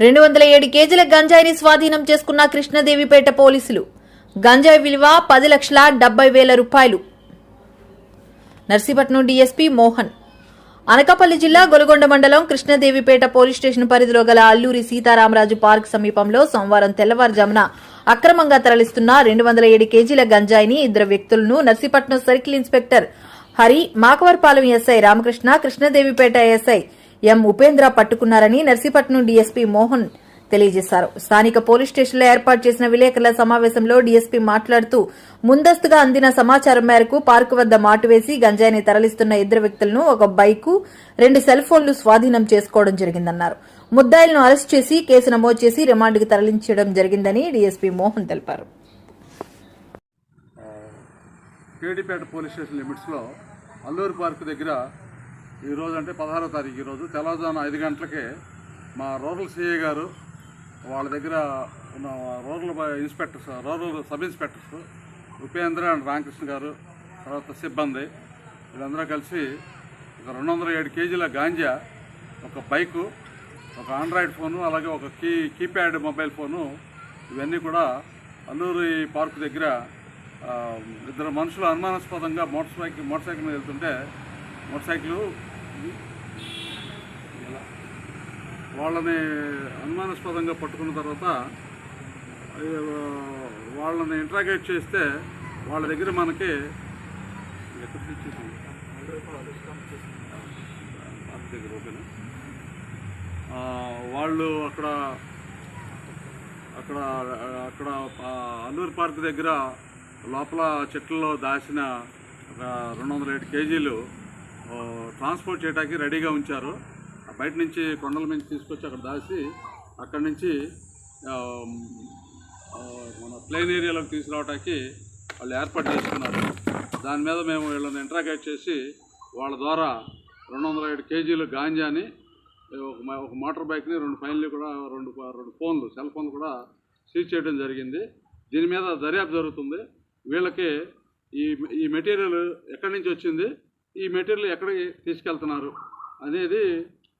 207 కేజీల గంజాయిని స్వాధీనం చేసుకున్న కృష్ణదేవిపేట పోలీసులు. గంజాయి విలువ 10,70,000 రూపాయలు. నర్సీపట్నం డీఎస్పీ మోహన్. అనకాపల్లి జిల్లా గొలగొండ మండలం కృష్ణదేవిపేట పోలీస్ స్టేషన్ పరిధిలో గల అల్లూరి సీతారామరాజు పార్క్ సమీపంలో సోమవారం తెల్లవారుజామున అక్రమంగా తరలిస్తున్న 207 కేజీల గంజాయిని ఇద్దరు వ్యక్తులను Narsipatnam circle inspector Hari, Makavarapalem SI Ramakrishna, Krishnadevipeta SI M Upendra పట్టుకున్నారని నర్సీపట్నం డీఎస్పీ మోహన్ తెలియజేశారు. స్థానిక పోలీస్ స్టేషన్లో ఏర్పాటు చేసిన విలేకరుల సమావేశంలో డీఎస్పీ మాట్లాడుతూ, ముందస్తుగా అందిన సమాచారం మేరకు పార్కు వద్ద మాటు వేసి గంజాయిని తరలిస్తున్న ఇద్దరు వ్యక్తులను, ఒక బైకు, 2 సెల్ ఫోన్లు స్వాధీనం చేసుకోవడం జరిగిందన్నారు. ముద్దాయిలను అరెస్ట్ చేసి కేసు నమోదు చేసి రిమాండ్కు తరలించడం జరిగిందని డీఎస్పీ మోహన్ తెలిపారు. కేడీపేట పోలీస్ స్టేషన్ లిమిట్స్లో అల్లూరు పార్క్ దగ్గర ఈరోజు అంటే 16వ తారీఖు ఈరోజు తెల్లవారుజామున 5 గంటలకే మా రూరల్ సిఐ గారు వాళ్ళ దగ్గర ఉన్న rural inspectors, rural sub inspectors Upendra and Ramakrishna గారు, తర్వాత సిబ్బంది వీళ్ళందరూ కలిసి ఒక 207 కేజీల గాంజా, ఒక బైకు, ఒక ఆండ్రాయిడ్ ఫోను, అలాగే ఒక కీప్యాడ్ మొబైల్ ఫోను, ఇవన్నీ కూడా అల్లూరి పార్క్ దగ్గర ఇద్దరు మనుషులు అనుమానాస్పదంగా మోటార్ సైకిల్ మీద వెళ్తుంటే వాళ్ళని అనుమానాస్పదంగా పట్టుకున్న తర్వాత వాళ్ళని ఇంట్రాగేట్ చేస్తే వాళ్ళ దగ్గర మనకి వాళ్ళు అక్కడ అల్లూరు పార్క్ దగ్గర లోపల చెట్లలో దాచిన ఒక 207 కేజీలు ట్రాన్స్పోర్ట్ చేయడానికి రెడీగా ఉంచారు. బయట నుంచి కొండల నుంచి తీసుకొచ్చి అక్కడ దాచి అక్కడి నుంచి మన ప్లెయిన్ ఏరియాలోకి తీసుకురావడానికి వాళ్ళు ఏర్పాటు చేసుకున్నారు. దాని మీద మేము వీళ్ళని ఇంట్రాగేట్ చేసి వాళ్ళ ద్వారా 207 కేజీలు గాంజాని, ఒక మోటార్ బైక్ని, 2 ఫైన్లు కూడా, 2 ఫోన్లు, సెల్ ఫోన్లు కూడా సీజ్ చేయడం జరిగింది. దీని మీద దర్యాప్తు జరుగుతుంది. వీళ్ళకి ఈ మెటీరియల్ ఎక్కడి నుంచి వచ్చింది, ఈ మెటీరియల్ ఎక్కడికి తీసుకెళ్తున్నారు అనేది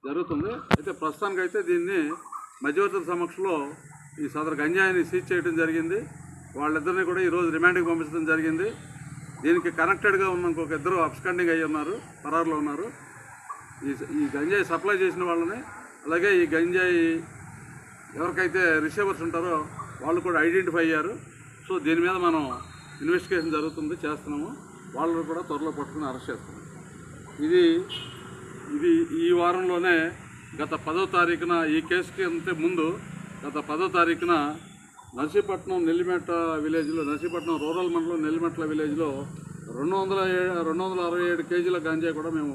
జరుగుతుంది. అయితే ప్రస్తుతానికైతే దీన్ని మధ్యవర్తుల సమక్షంలో ఈ సదరు గంజాయిని సీజ్ చేయడం జరిగింది. వాళ్ళిద్దరిని కూడా ఈరోజు రిమాండ్కి పంపించడం జరిగింది. దీనికి కనెక్టెడ్గా ఉన్న ఇంకొక ఇద్దరు అబ్స్కాండింగ్ అయ్యి ఉన్నారు, పరారులో ఉన్నారు. ఈ గంజాయి సప్లై చేసిన వాళ్ళని, అలాగే ఈ గంజాయి ఎవరికైతే రిసీవర్స్ ఉంటారో వాళ్ళు కూడా ఐడెంటిఫై అయ్యారు. సో దీని మీద మనం ఇన్వెస్టిగేషన్ చేస్తున్నాము. వాళ్ళని కూడా త్వరలో పట్టుకుని అరెస్ట్ చేస్తున్నాం. ఇది ఈ వారంలోనే గత 10వ తారీఖున, ఈ కేసుకి అంతే ముందు గత 10వ తారీఖున నర్సీపట్నం నెల్లిమెట్ల విలేజ్లో, నర్సీపట్నం రూరల్ మండలం నెల్లిమెట్ల విలేజ్లో 267 కేజీల గంజాయి కూడా మేము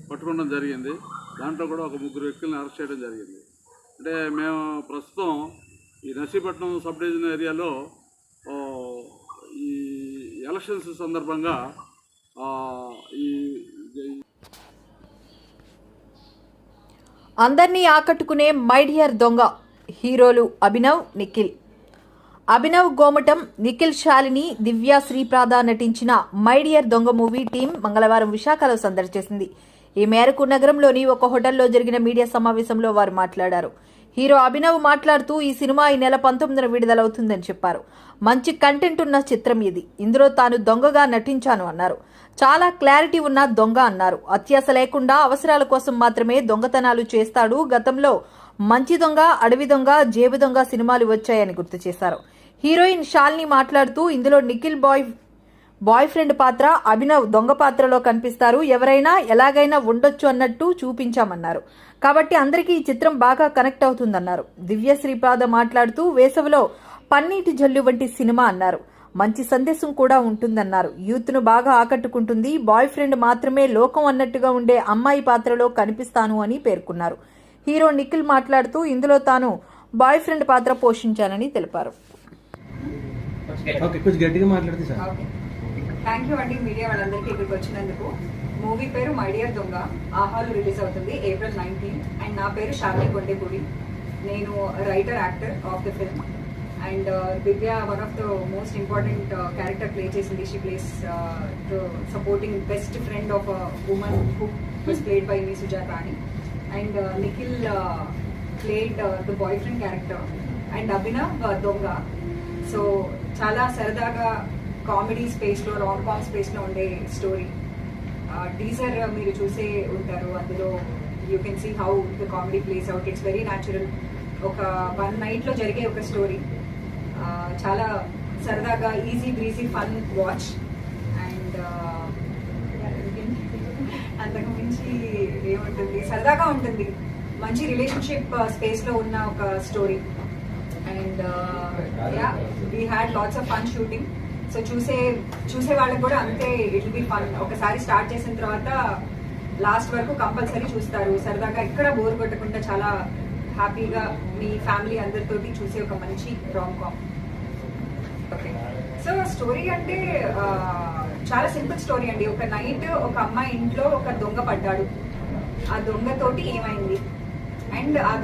పట్టుకోవడం జరిగింది. దాంట్లో కూడా ఒక 3 వ్యక్తులను అరెస్ట్ చేయడం జరిగింది. అంటే మేము ప్రస్తుతం ఈ నర్సీపట్నం సబ్ డివిజన్ ఏరియాలో ఈ ఎలక్షన్స్ సందర్భంగా అందర్నీ ఆకట్టుకునే మైడియర్ దొంగ హీరోలు అభినవ్, నిఖిల్. అభినవ్ గోమటం, నిఖిల్ శాలిని, దివ్య శ్రీప్రాద నటించిన మైడియర్ దొంగ మూవీ టీం మంగళవారం విశాఖలో సందడి చేసింది. ఈ మేరకు నగరంలోని ఒక హోటల్లో జరిగిన మీడియా సమావేశంలో వారు మాట్లాడారు. హీరో అభినవ్ మాట్లాడుతూ, ఈ సినిమా ఈ నెల 19న విడుదలవుతుందని చెప్పారు. మంచి కంటెంట్ ఉన్న చిత్రం ఇది. ఇందులో తాను దొంగగా నటించాను అన్నారు. చాలా క్లారిటీ ఉన్న దొంగ అన్నారు. అత్యాశ లేకుండా అవసరాల కోసం మాత్రమే దొంగతనాలు చేస్తాడు. గతంలో మంచి దొంగ, అడవి దొంగ, జేబు దొంగ సినిమాలు వచ్చాయని గుర్తు చేశారు. హీరోయిన్ శాలిని మాట్లాడుతూ, ఇందులో నిఖిల్ బాయ్ ఫ్రెండ్ పాత్ర, అభినవ్ దొంగ పాత్రలో కనిపిస్తారు. ఎవరైనా ఎలాగైనా ఉండొచ్చు అన్నట్టు చూపించామన్నారు. కాబట్టి అందరికీ ఈ చిత్రం బాగా కనెక్ట్ అవుతుందన్నారు. దివ్య శ్రీపాద మాట్లాడుతూ, వేసవిలో పన్నీటి జల్లు వంటి సినిమా అన్నారు. మంచి సందేశం కూడా ఉంటుందన్నారు. యూత్ను బాగా ఆకట్టుకుంటుంది. బాయ్ ఫ్రెండ్ మాత్రమే లోకం అన్నట్టుగా ఉండే అమ్మాయి పాత్రలో కనిపిస్తాను అని పేర్కొన్నారు. హీరో నిఖిల్ మాట్లాడుతూ, ఇందులో తాను బాయ్ ఫ్రెండ్ పాత్ర పోషించానని తెలిపారు. థ్యాంక్ యూ అండి మీడియా వాళ్ళందరికీ ఇక్కడికి వచ్చినందుకు. మూవీ పేరు మైడియర్ దొంగ. ఆహాలు రిలీజ్ అవుతుంది April 19. అండ్ నా పేరు శాలిని కొండేపూడి. నేను writer, actor of the film. And Divya one of the most important character play చేసింది. She plays the supporting best friend of a woman who was played by me Sujatha అని. And Nikhil played the boyfriend character, and Abhinav Donga. So చాలా సరదాగా comedy స్పేస్లో రామ్-కామ్ స్పేస్లో ఉండే story. Teaser మీరు చూసే ఉంటారు. అందులో you can see how the comedy plays out. It's very natural. ఒక 1 నైట్లో జరిగే ఒక స్టోరీ. చాలా సరదాగా easy breezy fun watch. And అంతకు మించి ఏముంటుంది, సరదాగా ఉంటుంది. మంచి రిలేషన్షిప్ స్పేస్లో ఉన్న ఒక story. And we had lots of fun shooting. So చూసే వాళ్ళకి కూడా అంతే ఇట్ విల్ బి ఫన్. ఒకసారి స్టార్ట్ చేసిన తర్వాత లాస్ట్ వరకు కంపల్సరీ చూస్తారు. సరదాగా ఎక్కడ బోర్ కొట్టకుండా చాలా హ్యాపీగా మీ ఫ్యామిలీ అందరితోటి చూసే ఒక మంచి రామ్-కామ్. ఓకే, సో స్టోరీ అంటే చాలా సింపుల్ స్టోరీ అండి. ఒక నైట్ ఒక అమ్మాయి ఇంట్లో ఒక దొంగ పడ్డాడు. ఆ దొంగతోటి ఏమైంది, అండ్ ఆ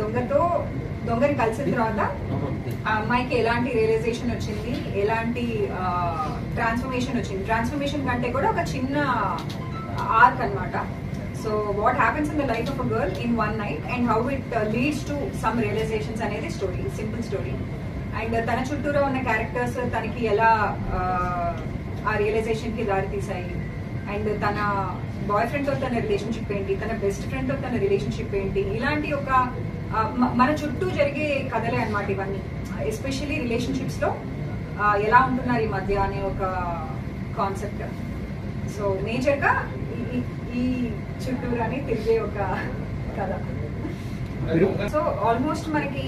దొంగని కలిసిన తర్వాత ఆ అమ్మాయికి ఎలాంటి రియలైజేషన్ వచ్చింది, ఎలాంటి ట్రాన్స్ఫర్మేషన్ వచ్చింది. ట్రాన్స్ఫర్మేషన్ కంటే కూడా ఒక చిన్న ఆర్క్ అన్నమాట. So what happens in the life of a girl in 1 night and how it leads to some realisations అనేది స్టోరీ. Simple story. అండ్ తన చుట్టూరా ఉన్న క్యారెక్టర్స్ తనకి ఎలా ఆ రియలైజేషన్ కి దారి తీసాయి, అండ్ తన బాయ్ ఫ్రెండ్ తో తన రిలేషన్షిప్ ఏంటి, తన బెస్ట్ ఫ్రెండ్ తో తన రిలేషన్షిప్ ఏంటి, ఇలాంటి ఒక మన చుట్టూ జరిగే కథలే అన్నమాట ఇవన్నీ. ఎస్పెషల్లీ రిలేషన్షిప్స్ లో ఎలా ఉంటున్నారు ఈ మధ్య అనే ఒక కాన్సెప్ట్. సో మేజర్ గా ఈ చుట్టూరానే తిరిగే ఒక కథ. సో ఆల్మోస్ట్ మనకి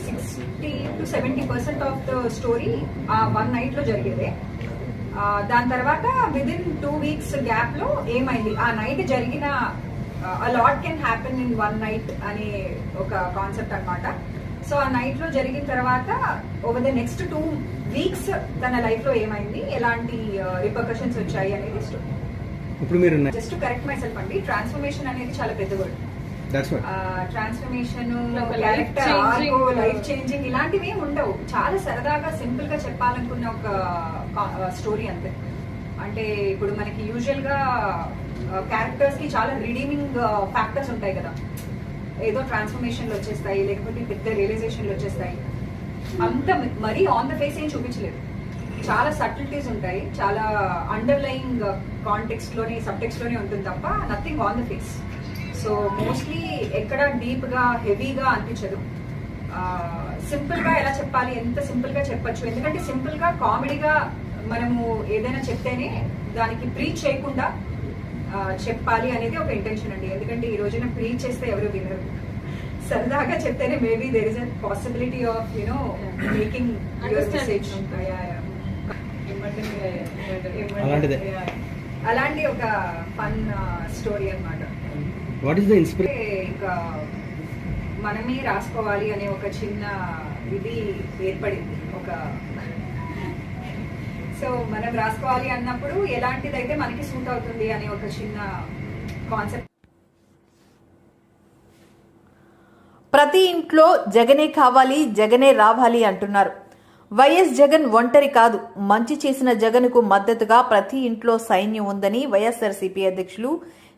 60 to 70% ఆఫ్ ద స్టోరీ ఆ 1 నైట్ లో జరిగేదే. దాని తర్వాత విదిన్ 2 weeks గ్యాప్ లో ఏమైంది, ఆ నైట్ జరిగిన a lot can happen in 1 night అనే ఒక కాన్సెప్ట్ అన్నమాట. సో ఆ నైట్ లో జరిగిన తర్వాత ఓవర్ ద నెక్స్ట్ 2 weeks తన లైఫ్ లో ఏమైంది, ఎలాంటి రిపర్కషన్స్ వచ్చాయి అనేది స్టోరీ. ఇప్పుడు మీరు జస్ట్ కరెక్ట్ మై సెల్ఫ్ అండి, ట్రాన్స్ఫర్మేషన్ అనేది చాలా పెద్ద word. Transformation, character arc, life changing ఇలాంటివి ఏమి ఉండవు. చాలా సరదాగా సింపుల్ గా చెప్పాలనుకున్న ఒక స్టోరీ అంతే. అంటే ఇప్పుడు మనకి యూజువల్ గా క్యారెక్టర్స్ కి చాలా రిడీమింగ్ ఫ్యాక్టర్స్ ఉంటాయి కదా. ఏదో ట్రాన్స్ఫర్మేషన్లు వచ్చేస్తాయి, లేకపోతే పెద్ద రియలైజేషన్లు వచ్చేస్తాయి. అంత మరీ ఆన్ ద ఫేస్ ఏం చూపించలేదు. చాలా సటిల్టీస్ ఉంటాయి, చాలా అండర్లయింగ్ కాంటెక్స్ట్ లోనే సబ్ టెక్స్ట్ లోనే ఉంటుంది తప్ప nothing on the face. So mostly ఎక్కడ డీప్ గా హెవీగా అనిపించదు. సింపుల్ గా ఎలా చెప్పాలి, ఎంత సింపుల్ గా చెప్పచ్చు. ఎందుకంటే సింపుల్ గా కామెడీగా మనము ఏదైనా చెప్తేనే దానికి ప్రీచ్ చేయకుండా చెప్పాలి అనేది ఒక ఇంటెన్షన్ అండి. ఎందుకంటే ఈ రోజున ప్రీచ్ చేస్తే ఎవరు వినరు. సరదాగా చెప్తేనే maybe there is a possibility of making your message. అలాంటి ఒక ఫన్ స్టోరీ అన్నమాట. What is the inspiration? ఇంకా మనమే రాసుకోవాలి అనే ఒక చిన్న ఇది ఏర్పడింది. ఒక సో మనం రాసుకోవాలి అన్నప్పుడు ఎలాంటిదైతే మనకి సూట్ అవుతుంది అనే ఒక చిన్న కాన్సెప్ట్. ప్రతి ఇంట్లో జగనే కావాలి, జగనే రావాలి అంటున్నారు. వైఎస్ జగన్ ఒంటరి కాదు, మంచి చేసిన జగన్కు మద్దతుగా ప్రతి ఇంట్లో సైన్యం ఉందని వైఎస్ఆర్సీపీ అధ్యక్షులు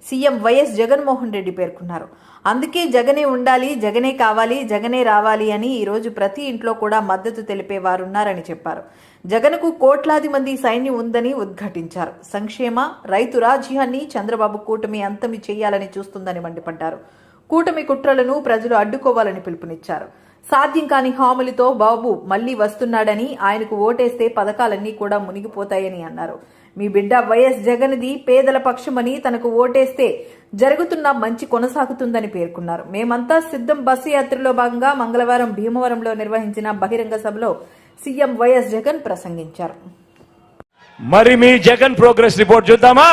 సీఎం వైఎస్ జగన్మోహన్ రెడ్డి పేర్కొన్నారు. అందుకే జగనే ఉండాలి, జగనే కావాలి, జగనే రావాలి అని ఈరోజు ప్రతి ఇంట్లో కూడా మద్దతు తెలిపేవారున్నారని చెప్పారు. జగన్కు కోట్లాది మంది సైన్యం ఉందని ఉద్ఘాటించారు. సంక్షేమ, రైతు రాజ్యాన్ని చంద్రబాబు కూటమి అంతమి చేయాలని చూస్తుందని మండిపడ్డారు. కూటమి కుట్రలను ప్రజలు అడ్డుకోవాలని పిలుపునిచ్చారు. సాధ్యం కాని హామీలతో బాబు మళ్లీ వస్తున్నాడని, ఆయనకు ఓటేస్తే పథకాలన్నీ కూడా మునిగిపోతాయని అన్నారు. మీ బిడ్డ వైఎస్ జగన్ది పేదల పక్షమని, తనకు ఓటేస్తే జరుగుతున్న మంచి కొనసాగుతుందని పేర్కొన్నారు. మేమంతా సిద్ధం బస్సు యాత్రలో భాగంగా మంగళవారం భీమవరంలో నిర్వహించిన బహిరంగ సభలో సీఎం వైఎస్ జగన్ ప్రసంగించారు. మరి మీ జగన్ ప్రోగ్రెస్ రిపోర్ట్ చూద్దామా?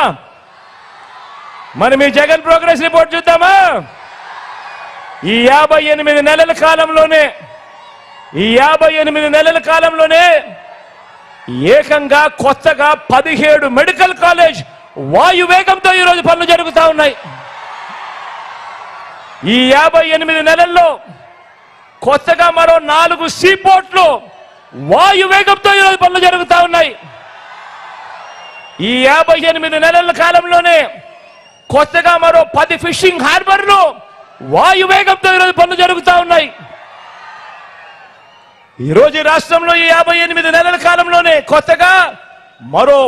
ఈ 58 నెలల కాలంలోనే ఏకంగా కొత్తగా 17 మెడికల్ కాలేజ్ వాయువేగంతో ఈరోజు పనులు జరుగుతూ ఉన్నాయి. ఈ 58 నెలల్లో కొత్తగా మరో 4 సీపోర్ట్లు వాయువేగంతో ఈరోజు పనులు జరుగుతూ ఉన్నాయి. ఈ 58 నెలల కాలంలోనే కొత్తగా మరో 10 ఫిషింగ్ హార్బర్లు వాయువేగంతో ఈరోజు పనులు జరుగుతూ ఉన్నాయి. ఈరోజు ఈ రాష్ట్రంలో ఈ 58 నెలల కాలంలోనే కొత్తగా మరో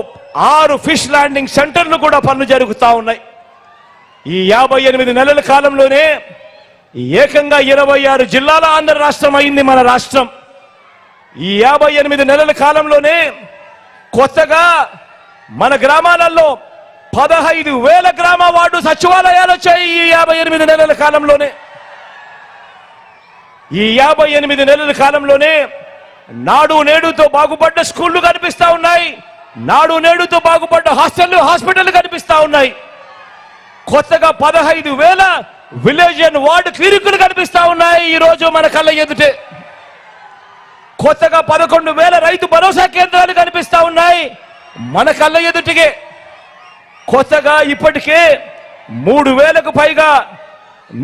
6 ఫిష్ ల్యాండింగ్ సెంటర్లు కూడా పనులు జరుగుతూ ఉన్నాయి. ఈ 58 నెలల కాలంలోనే ఏకంగా 26 జిల్లాల ఆంధ్ర రాష్ట్రం అయింది మన రాష్ట్రం. ఈ 58 నెలల కాలంలోనే కొత్తగా మన గ్రామాలలో 15,000 గ్రామ వార్డు సచివాలయాలు వచ్చాయి. ఈ 58 నెలల కాలంలోనే ఈ 58 నెలల కాలంలోనే నాడు నేడుతో బాగుపడ్డ స్కూళ్లు కనిపిస్తా ఉన్నాయి. నాడు నేడుతో బాగుపడ్డ హాస్పిటల్ కనిపిస్తా ఉన్నాయి. కొత్తగా 15,000 విలేజ్ అండ్ వార్డు క్లినిక్లు కనిపిస్తా ఉన్నాయి ఈ రోజు మన కళ్ళ ఎదుటే. కొత్తగా 11,000 రైతు భరోసా కేంద్రాలు కనిపిస్తా ఉన్నాయి మన కళ్ళ ఎదుటికే. కొత్తగా ఇప్పటికే 3,000కు పైగా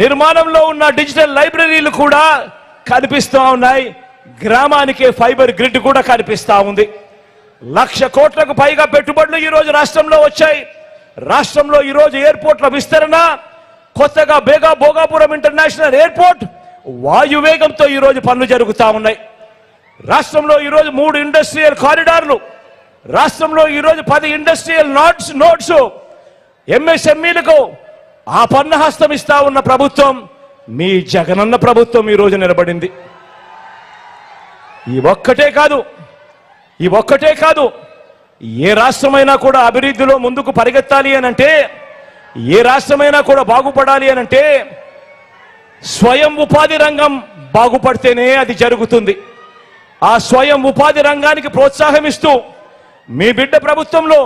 నిర్మాణంలో ఉన్న డిజిటల్ లైబ్రరీలు కూడా కనిపిస్తూ ఉన్నాయి. గ్రామానికే ఫైబర్ గ్రిడ్ కూడా కనిపిస్తా ఉంది. 1,00,000 కోట్లకు పైగా పెట్టుబడులు ఈ రోజు రాష్ట్రంలో వచ్చాయి. రాష్ట్రంలో ఈ రోజు ఎయిర్పోర్ట్ల విస్తరణ, కొత్తగా భోగాపురం ఇంటర్నేషనల్ ఎయిర్పోర్ట్ వాయువేగంతో ఈ రోజు పనులు జరుగుతూ ఉన్నాయి. రాష్ట్రంలో ఈ రోజు 3 ఇండస్ట్రియల్ కారిడార్లు, రాష్ట్రంలో ఈ రోజు 10 ఇండస్ట్రియల్ నోట్స్ ఎంఎస్ఎంఈలకు ఆ పన్నహస్తం ఇస్తా ఉన్న ప్రభుత్వం మీ జగనన్న ప్రభుత్వం ఈ రోజు నిలబడింది. ఈ ఒక్కటే కాదు ఏ రాష్ట్రమైనా కూడా అభివృద్ధిలో ముందుకు పరిగెత్తాలి అనంటే, ఏ రాష్ట్రమైనా కూడా బాగుపడాలి అనంటే స్వయం ఉపాధి రంగం బాగుపడితేనే అది జరుగుతుంది. ఆ స్వయం ఉపాధి రంగానికి ప్రోత్సాహం ఇస్తూ మీ బిడ్డ ప్రభుత్వంలో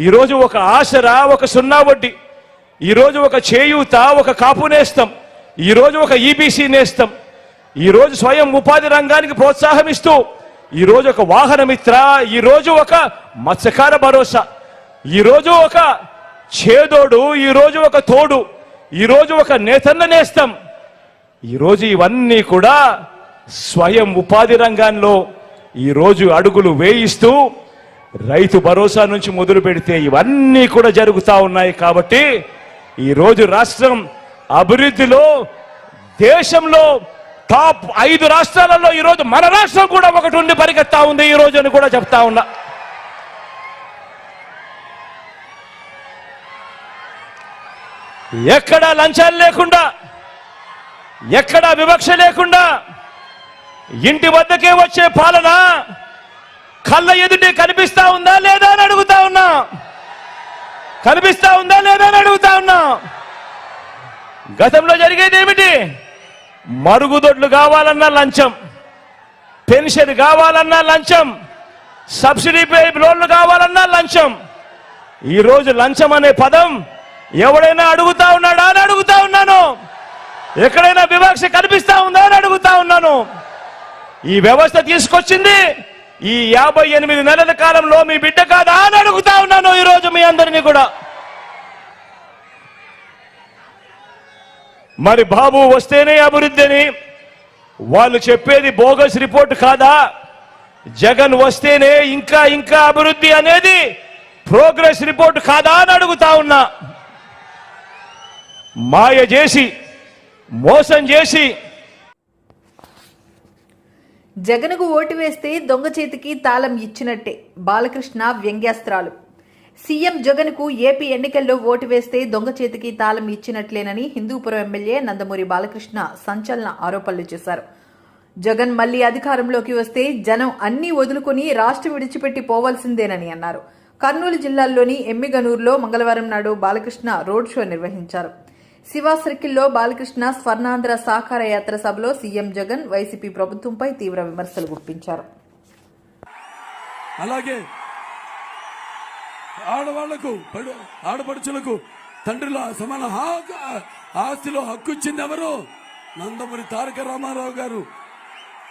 ఈరోజు ఒక ఆసరా, ఒక 0 వడ్డీ, ఈరోజు ఒక చేయూత, ఒక కాపు నేస్తం, ఈరోజు ఒక ఈబీసీ నేస్తం, ఈరోజు స్వయం ఉపాధి రంగానికి ప్రోత్సాహం ఇస్తూ ఈరోజు ఒక వాహన మిత్ర, ఈరోజు ఒక మత్స్యకార భరోసా, ఈరోజు ఒక చేదోడు, ఈరోజు ఒక తోడు, ఈరోజు ఒక నేతన్న నేస్తం, ఈరోజు ఇవన్నీ కూడా స్వయం ఉపాధి రంగంలో ఈరోజు అడుగులు వేయిస్తూ రైతు భరోసా నుంచి మొదలు పెడితే ఇవన్నీ కూడా జరుగుతూ ఉన్నాయి. కాబట్టి ఈరోజు రాష్ట్రం అభివృద్ధిలో దేశంలో టాప్ 5 రాష్ట్రాలలో ఈరోజు మన రాష్ట్రం కూడా ఒకటి ఉండి పరిగెత్తా ఉంది ఈ రోజు అని కూడా చెప్తా ఉన్నా. ఎక్కడా లంచాలు లేకుండా, ఎక్కడా వివక్ష లేకుండా ఇంటి వద్దకే వచ్చే పాలన కళ్ళ ఎదుటే కనిపిస్తా ఉందా లేదా అని అడుగుతా ఉన్నా. కనిపిస్తా ఉందా లేదా అని అడుగుతా ఉన్నా. గతంలో జరిగేది ఏమిటి? మరుగుదొడ్లు కావాలన్నా లంచం, పెన్షన్ కావాలన్నా లంచం, సబ్సిడీ లోన్లు కావాలన్నా లంచం. ఈరోజు లంచం అనే పదం ఎవడైనా అడుగుతా ఉన్నాడా అని అడుగుతా ఉన్నాను. ఎక్కడైనా వివక్ష కనిపిస్తా ఉందా అని అడుగుతా ఉన్నాను. ఈ వ్యవస్థ తీసుకొచ్చింది ఈ 58 నెలల కాలంలో మీ బిడ్డ కాదా అని అడుగుతా ఉన్నాను ఈరోజు మీ అందరినీ కూడా. మరి బాబు వస్తేనే అభివృద్ధి అని వాళ్ళు చెప్పేది బోగస్ రిపోర్ట్ కాదా? జగన్ వస్తేనే ఇంకా ఇంకా అభివృద్ధి అనేది ప్రోగ్రెస్ రిపోర్ట్ కాదా అని అడుగుతా ఉన్నా. మాయ చేసి, మోసం చేసి జగన్కు ఓటు వేస్తే దొంగ చేతికి తాళం ఇచ్చినట్టే బాలకృష్ణ వ్యంగ్యాస్త్రాలు. సీఎం జగన్కు ఏపీ ఎన్నికల్లో ఓటు వేస్తే దొంగ చేతికి తాళం ఇచ్చినట్లేనని హిందూపురం ఎమ్మెల్యే నందమూరి బాలకృష్ణ సంచలన ఆరోపణలు చేశారు. జగన్ మళ్లీ అధికారంలోకి వస్తే జనం అన్నీ వదులుకుని రాష్ట్రం విడిచిపెట్టి పోవాల్సిందేనని అన్నారు. కర్నూలు జిల్లాలోని ఎమ్మిగనూరులో మంగళవారం నాడు బాలకృష్ణ రోడ్ షో నిర్వహించారు. శివా సర్కిల్లో బాలకృష్ణ స్వర్ణాంధ్ర సాకార యాత్ర సభలో సీఎం జగన్ వైసీపీ ప్రభుత్వంపై తీవ్ర విమర్శలు గుప్పించారు. అలాగే ఆడవాళ్లకు, ఆడపడుచులకు తండ్రుల సమాన ఆస్తిలో హక్కు ఇచ్చింది ఎవరు? నందమూరి తారక రామారావు గారు.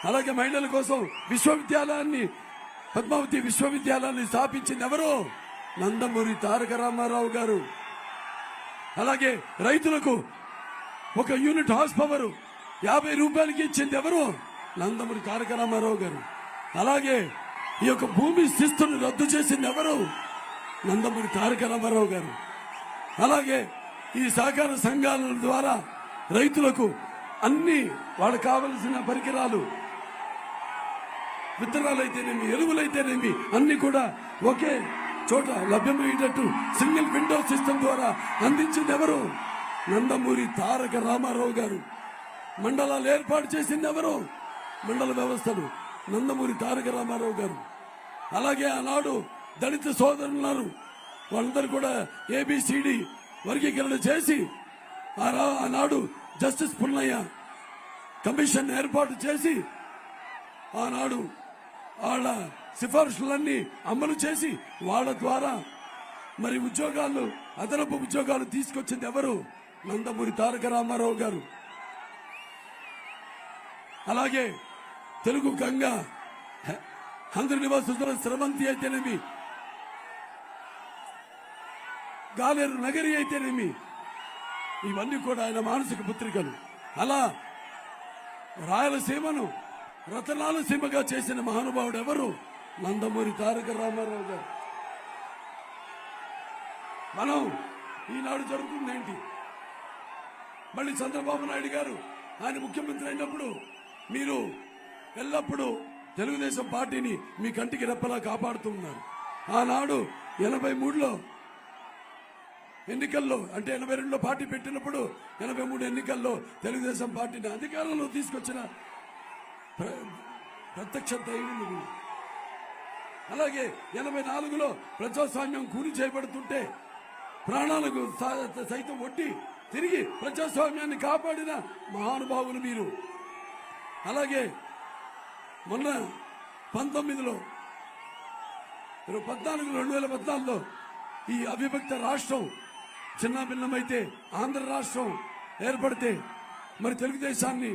అలాగే మహిళల కోసం విశ్వవిద్యాలయాన్ని, పద్మావతి విశ్వవిద్యాలయాన్ని స్థాపించింది ఎవరు? నందమూరి తారక రామారావు గారు. అలాగే రైతులకు 1 యూనిట్ హార్స్ పవర్ 50 రూపాయలకి ఇచ్చింది ఎవరు? నందమూరి తారక రామారావు గారు. అలాగే ఈ యొక్క భూమి శిస్తును రద్దు చేసింది ఎవరు? నందమూరి తారక రామారావు గారు. అలాగే ఈ సహకార సంఘాల ద్వారా రైతులకు అన్ని వాళ్ళకు కావలసిన పరికరాలు విత్తనాలైతేనేమి, ఎరువులైతేనేమి అన్ని కూడా ఒకే చోట లభ్యమయ్యేటట్టు సింగిల్ విండో సిస్టమ్ ద్వారా అందించింది ఎవరు? నందమూరి తారక రామారావు గారు. మండలాలు ఏర్పాటు చేసింది ఎవరు? మండల వ్యవస్థను నందమూరి తారక రామారావు గారు. అలాగే ఆనాడు దళిత సోదరులున్నారు, వాళ్ళందరూ కూడా ఏబిసిడి వర్గీకరణ చేసి ఆనాడు జస్టిస్ పుల్లయ్య కమిషన్ ఏర్పాటు చేసి ఆనాడు వాళ్ళ సిఫార్సులన్నీ అమలు చేసి వాళ్ళ ద్వారా మరి ఉద్యోగాలు, అదనపు ఉద్యోగాలు తీసుకొచ్చింది ఎవరు? నందమూరి తారక రామారావు గారు. అలాగే తెలుగు గంగ ఆంధ్ర నివాసుల స్రవంతి అయితేనేమి, గాలేరు నగరి అయితేనేమి, ఇవన్నీ కూడా ఆయన మానసిక పుత్రికలు. అలా రాయలసీమను రతనాల సీమగా చేసిన మహానుభావుడు ఎవరు? నందమూరి తారక రామారావు గారు. మనం ఈనాడు జరుగుతుంది ఏంటి? మళ్ళీ చంద్రబాబు నాయుడు గారు ఆయన ముఖ్యమంత్రి అయినప్పుడు మీరు ఎల్లప్పుడూ తెలుగుదేశం పార్టీని మీ కంటికి రెప్పలా కాపాడుతూ ఉన్నారు. ఆనాడు 83లో ఎన్నికల్లో, అంటే 82లో పార్టీ పెట్టినప్పుడు 83 ఎన్నికల్లో తెలుగుదేశం పార్టీని అధికారంలో తీసుకొచ్చిన ప్రత్యక్ష ధైర్యం. అలాగే 84లో ప్రజాస్వామ్యం కూలి చేయబడుతుంటే ప్రాణాలకు సైతం ఒడ్డి తిరిగి ప్రజాస్వామ్యాన్ని కాపాడిన మహానుభావులు మీరు. అలాగే మొన్న 2014లో ఈ అవిభక్త రాష్ట్రం చిన్న భిన్నమైతే ఆంధ్ర రాష్ట్రం ఏర్పడితే మరి తెలుగుదేశాన్ని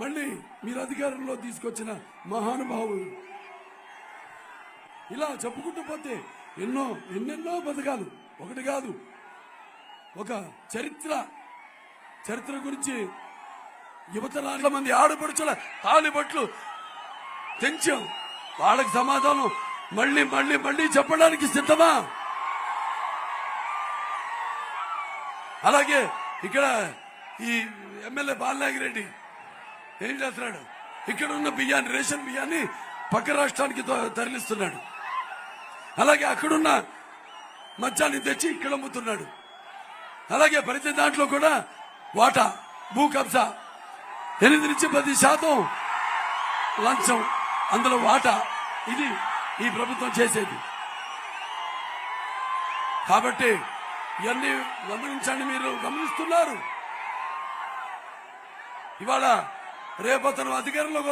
మళ్ళీ మీరు అధికారంలో తీసుకొచ్చిన మహానుభావులు. ఇలా చెప్పుకుంటూ పోతే ఎన్నెన్నో పథకాలు, ఒకటి కాదు, ఒక చరిత్ర గురించి యువతరానికి మంది ఆడపడుచుల తాళిబట్లు తెంచాం. వాళ్ళకి సమాధానం మళ్ళీ మళ్ళీ మళ్ళీ చెప్పడానికి సిద్ధమా? అలాగే ఇక్కడ ఈ ఎమ్మెల్యే బాలనాగిరెడ్డి ఏం చేస్తున్నాడు? ఇక్కడ ఉన్న బియ్యాన్ని, రేషన్ బియ్యాన్ని పక్క రాష్ట్రానికి తరలిస్తున్నాడు. అలాగే అక్కడున్న మద్యాన్ని తెచ్చి ఇక్కడ అమ్ముతున్నాడు. అలాగే ప్రతి దాంట్లో కూడా వాటా, భూ కబ్జా, 8 నుంచి 10% లంచం, అందులో వాటా. ఇది ఈ ప్రభుత్వం చేసేది. కాబట్టి ఇవన్నీ గమనించండి, మీరు గమనిస్తున్నారు. ఇవాళ రేపతను అధికారంలోకి